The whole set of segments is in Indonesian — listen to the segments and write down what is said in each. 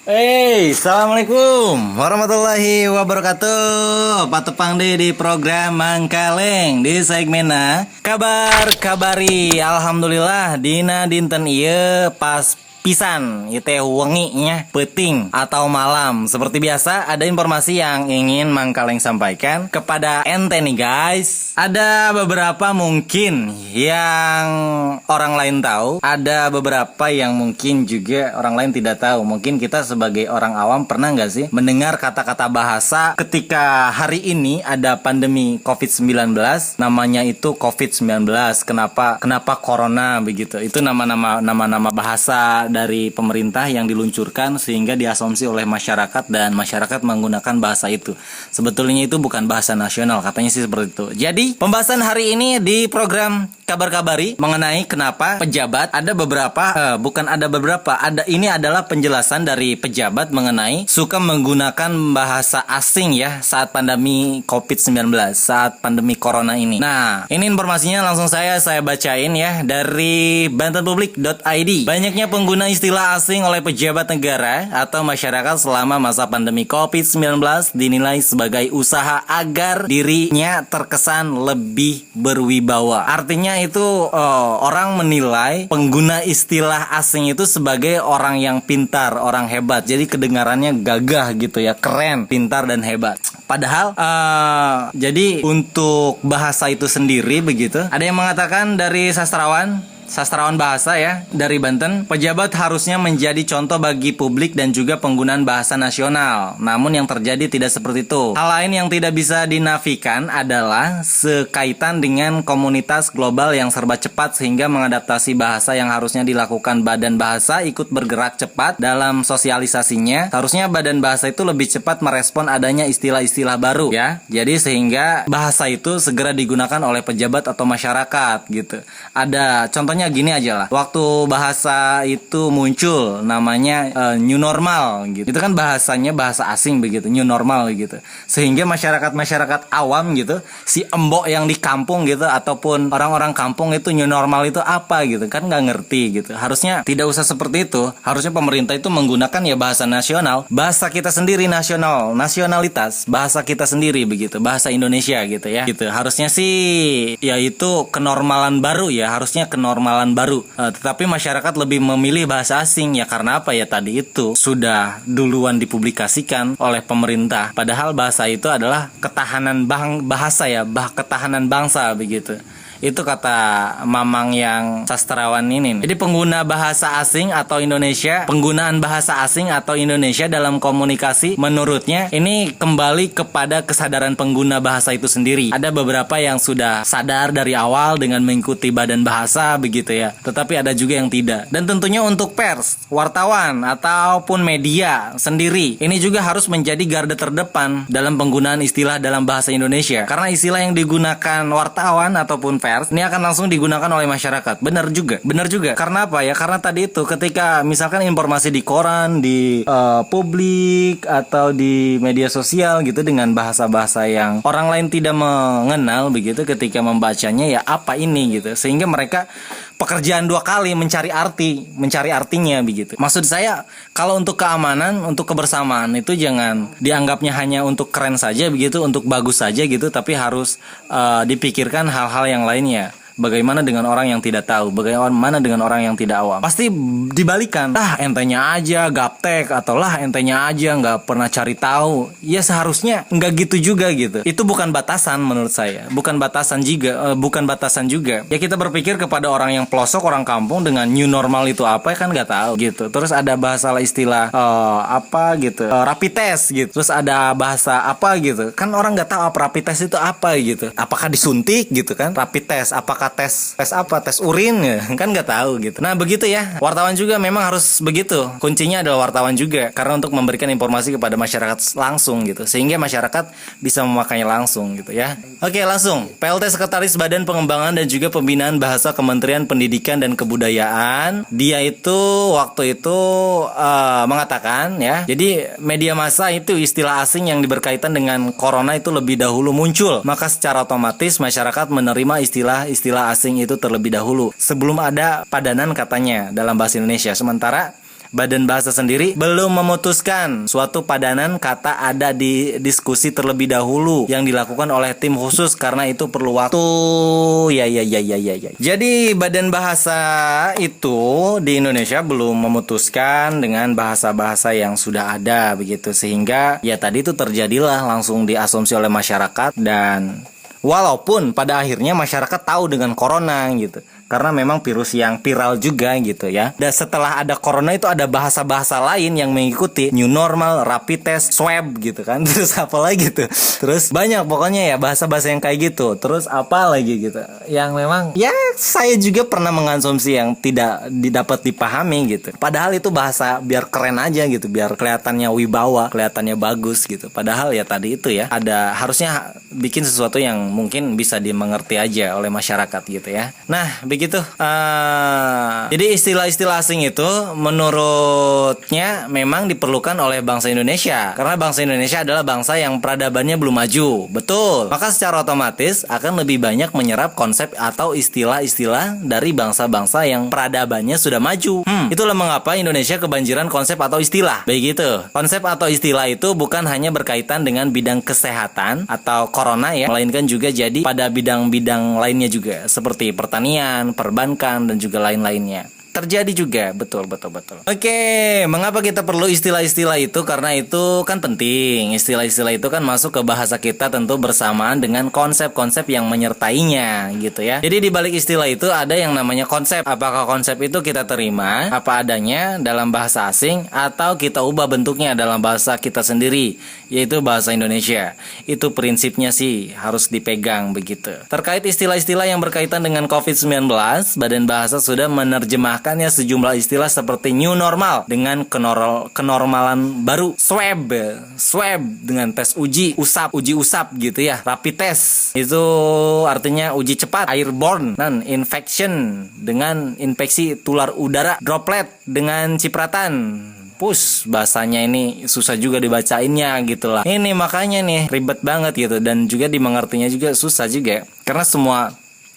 Assalamualaikum warahmatullahi wabarakatuh. Patepang deh di program Mangkaleng di segmena kabar kabari. Alhamdulillah dina dinten ieu pas pisan itu wenginya peting atau malam. Seperti biasa ada informasi yang ingin Mangkaleng sampaikan kepada ente nih guys. Ada beberapa mungkin yang orang lain tahu, ada beberapa yang mungkin juga orang lain tidak tahu. Mungkin kita sebagai orang awam pernah nggak sih mendengar kata-kata bahasa ketika hari ini ada pandemi COVID-19, namanya itu COVID-19. Kenapa corona begitu? Itu nama-nama bahasa dari pemerintah yang diluncurkan sehingga diasumsi oleh masyarakat dan masyarakat menggunakan bahasa itu. Sebetulnya itu bukan bahasa nasional, katanya sih seperti itu. Jadi pembahasan hari ini di program Kabar Kabari mengenai kenapa pejabat ini adalah penjelasan dari pejabat mengenai suka menggunakan bahasa asing ya saat pandemi COVID-19, saat pandemi corona ini. Nah, ini informasinya langsung saya bacain ya dari bantenpublik.id. Banyaknya pengguna istilah asing oleh pejabat negara atau masyarakat selama masa pandemi COVID-19 dinilai sebagai usaha agar dirinya terkesan lebih berwibawa. Artinya itu orang menilai pengguna istilah asing itu sebagai orang yang pintar, orang hebat. Jadi kedengarannya gagah gitu ya, keren, pintar dan hebat. Padahal jadi untuk bahasa itu sendiri begitu, ada yang mengatakan dari sastrawan bahasa ya dari Banten, pejabat harusnya menjadi contoh bagi publik dan juga penggunaan bahasa nasional. Namun yang terjadi tidak seperti itu. Hal lain yang tidak bisa dinafikan adalah sekaitan dengan komunitas global yang serba cepat sehingga mengadaptasi bahasa yang harusnya dilakukan badan bahasa ikut bergerak cepat dalam sosialisasinya. Harusnya badan bahasa itu lebih cepat merespon adanya istilah-istilah baru ya. Jadi sehingga bahasa itu segera digunakan oleh pejabat atau masyarakat gitu. Ada contohnya gini aja lah. Waktu bahasa itu muncul namanya new normal gitu. Itu kan bahasanya bahasa asing begitu, new normal gitu. Sehingga masyarakat awam gitu, si embok yang di kampung gitu ataupun orang-orang kampung itu new normal itu apa gitu kan nggak ngerti gitu. Harusnya tidak usah seperti itu. Harusnya pemerintah itu menggunakan ya bahasa nasional, bahasa kita sendiri nasionalitas, bahasa kita sendiri begitu, bahasa Indonesia gitu ya. Gitu. Harusnya sih ya itu kenormalan baru ya, harusnya kenormalan baru. Tetapi masyarakat lebih memilih bahasa asing ya karena apa ya, tadi itu sudah duluan dipublikasikan oleh pemerintah. Padahal bahasa itu adalah ketahanan ketahanan bangsa begitu. Itu kata mamang yang sastrawan ini. Jadi penggunaan bahasa asing atau Indonesia dalam komunikasi menurutnya ini kembali kepada kesadaran pengguna bahasa itu sendiri. Ada beberapa yang sudah sadar dari awal dengan mengikuti badan bahasa begitu ya. Tetapi ada juga yang tidak. Dan tentunya untuk pers, wartawan ataupun media sendiri ini juga harus menjadi garda terdepan dalam penggunaan istilah dalam bahasa Indonesia. Karena istilah yang digunakan wartawan ataupun pers ini akan langsung digunakan oleh masyarakat. Benar juga. Karena apa ya? Karena tadi itu ketika misalkan informasi di koran, di publik atau di media sosial gitu dengan bahasa-bahasa yang orang lain tidak mengenal begitu, ketika membacanya ya apa ini gitu. Sehingga mereka pekerjaan dua kali mencari artinya begitu. Maksud saya kalau untuk keamanan, untuk kebersamaan itu jangan dianggapnya hanya untuk keren saja begitu, untuk bagus saja gitu, tapi harus dipikirkan hal-hal yang lainnya. Bagaimana dengan orang yang tidak tahu? Bagaimana dengan orang yang tidak awam? Pasti dibalikan. Entenya aja gaptek, atau entenya aja nggak pernah cari tahu. Ya seharusnya nggak gitu juga gitu. Itu bukan batasan menurut saya. Bukan batasan juga. Ya kita berpikir kepada orang yang pelosok, orang kampung dengan new normal itu apa kan nggak tahu gitu. Terus ada bahasa istilah rapid test gitu. Terus ada bahasa apa gitu. Kan orang nggak tahu apa rapid test itu apa gitu. Apakah disuntik gitu kan? Rapid test. Apakah tes urin ya? Kan nggak tahu gitu. Nah begitu ya, wartawan juga memang harus begitu. Kuncinya adalah wartawan juga, karena untuk memberikan informasi kepada masyarakat langsung gitu, sehingga masyarakat bisa memakainya langsung gitu ya. Oke, langsung PLT Sekretaris Badan Pengembangan dan juga Pembinaan Bahasa Kementerian Pendidikan dan Kebudayaan, dia itu waktu itu mengatakan ya, jadi media massa itu istilah asing yang berkaitan dengan corona itu lebih dahulu muncul, maka secara otomatis masyarakat menerima istilah asing itu terlebih dahulu sebelum ada padanan katanya dalam bahasa Indonesia. Sementara Badan Bahasa sendiri belum memutuskan suatu padanan kata ada di diskusi terlebih dahulu yang dilakukan oleh tim khusus karena itu perlu waktu. Ya. Jadi Badan Bahasa itu di Indonesia belum memutuskan dengan bahasa-bahasa yang sudah ada begitu, sehingga ya tadi itu terjadilah langsung diasumsi oleh masyarakat. Dan walaupun pada akhirnya masyarakat tahu dengan corona gitu, karena memang virus yang viral juga gitu ya. Dan setelah ada corona itu ada bahasa-bahasa lain yang mengikuti, new normal, rapid test, swab gitu kan. Terus apa lagi tuh? Terus banyak pokoknya ya bahasa-bahasa yang kayak gitu. Terus apa lagi gitu yang memang ya saya juga pernah mengonsumsi yang tidak dapat dipahami gitu. Padahal itu bahasa biar keren aja gitu, biar kelihatannya wibawa, kelihatannya bagus gitu. Padahal ya tadi itu ya, ada harusnya bikin sesuatu yang mungkin bisa dimengerti aja oleh masyarakat gitu ya. Nah, begitu. Jadi istilah-istilah asing itu menurutnya memang diperlukan oleh bangsa Indonesia, karena bangsa Indonesia adalah bangsa yang peradabannya belum maju. Betul. Maka secara otomatis akan lebih banyak menyerap konsep atau istilah-istilah dari bangsa-bangsa yang peradabannya sudah maju. Itulah mengapa Indonesia kebanjiran konsep atau istilah. Begitu. Konsep atau istilah itu bukan hanya berkaitan dengan bidang kesehatan atau corona ya, melainkan juga jadi pada bidang-bidang lainnya juga, seperti pertanian, perbankan, dan juga lain-lainnya. Terjadi juga, betul. Oke, mengapa kita perlu istilah-istilah itu? Karena itu kan penting. Istilah-istilah itu kan masuk ke bahasa kita tentu bersamaan dengan konsep-konsep yang menyertainya gitu ya. Jadi di balik istilah itu ada yang namanya konsep. Apakah konsep itu kita terima apa adanya dalam bahasa asing atau kita ubah bentuknya dalam bahasa kita sendiri, yaitu bahasa Indonesia. Itu prinsipnya sih harus dipegang begitu. Terkait istilah-istilah yang berkaitan dengan COVID-19, Badan Bahasa sudah menerjemahkan sejumlah istilah seperti new normal dengan kenormalan baru, swab dengan tes uji usap gitu ya, rapid test itu artinya uji cepat, airborne dan infection dengan infeksi tular udara, droplet dengan cipratan. Bahasanya ini susah juga dibacainnya gitu lah. Ini makanya nih ribet banget gitu, dan juga dimengertinya juga susah juga, karena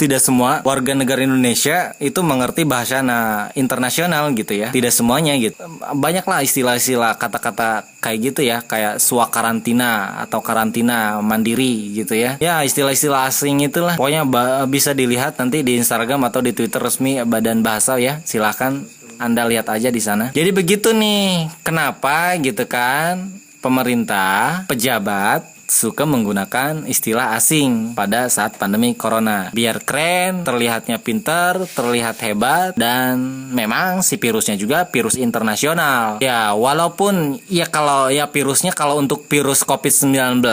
tidak semua warga negara Indonesia itu mengerti bahasa internasional gitu ya. Tidak semuanya gitu. Banyaklah istilah-istilah kata-kata kayak gitu ya, kayak swakarantina atau karantina mandiri gitu ya. Ya, istilah-istilah asing itulah. Pokoknya bisa dilihat nanti di Instagram atau di Twitter resmi Badan Bahasa ya. Silakan Anda lihat aja di sana. Jadi begitu nih, kenapa gitu kan pemerintah, pejabat suka menggunakan istilah asing pada saat pandemi corona, biar keren, terlihatnya pintar, terlihat hebat, dan memang si virusnya juga virus internasional. Ya, walaupun ya kalau ya virusnya, kalau untuk virus COVID-19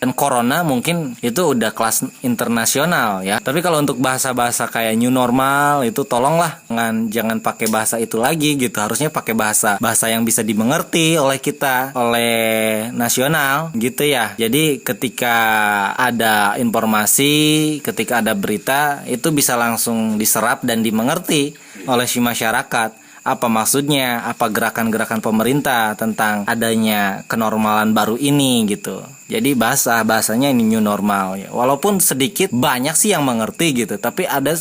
dan corona mungkin itu udah kelas internasional ya. Tapi kalau untuk bahasa-bahasa kayak new normal itu tolonglah jangan pakai bahasa itu lagi gitu. Harusnya pakai bahasa yang bisa dimengerti oleh kita, oleh nasional gitu ya. Jadi ketika ada informasi, ketika ada berita, itu bisa langsung diserap dan dimengerti oleh si masyarakat. Apa maksudnya, apa gerakan-gerakan pemerintah tentang adanya kenormalan baru ini gitu. Jadi bahasanya ini new normal ya. Walaupun sedikit banyak sih yang mengerti gitu, tapi ada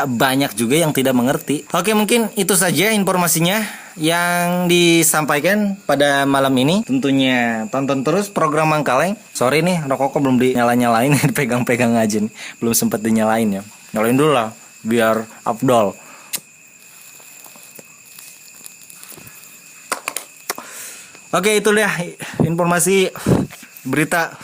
banyak juga yang tidak mengerti. Oke, mungkin itu saja informasinya yang disampaikan pada malam ini. Tentunya tonton terus program Mangkaleng. Sorry nih, rokoknya belum dinyalain, dipegang-pegang aja nih. Belum sempat dinyalain ya. Nyalain dulu lah biar afdol. Oke, itu dia informasi berita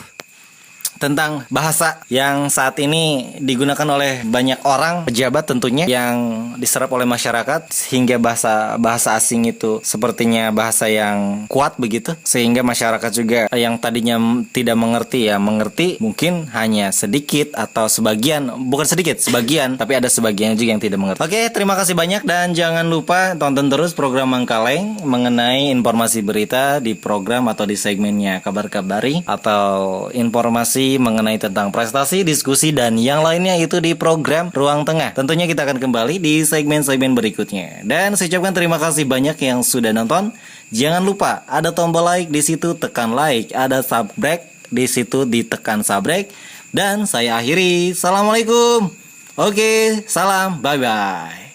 tentang bahasa yang saat ini digunakan oleh banyak orang, pejabat tentunya, yang diserap oleh masyarakat, sehingga bahasa asing itu sepertinya bahasa yang kuat begitu, sehingga masyarakat juga yang tadinya tidak mengerti ya mengerti, mungkin hanya sedikit atau sebagian, bukan sedikit, sebagian, tapi ada sebagian juga yang tidak mengerti. Oke, terima kasih banyak, dan jangan lupa tonton terus program Mangkaleng mengenai informasi berita di program atau di segmennya Kabar Kabari, atau informasi mengenai tentang prestasi, diskusi, dan yang lainnya itu di program Ruang Tengah. Tentunya kita akan kembali di segmen-segmen berikutnya. Dan saya ucapkan terima kasih banyak yang sudah nonton. Jangan lupa ada tombol like, di situ tekan like, ada subscribe, di situ ditekan subscribe. Dan saya akhiri. Assalamualaikum. Oke, salam, bye-bye.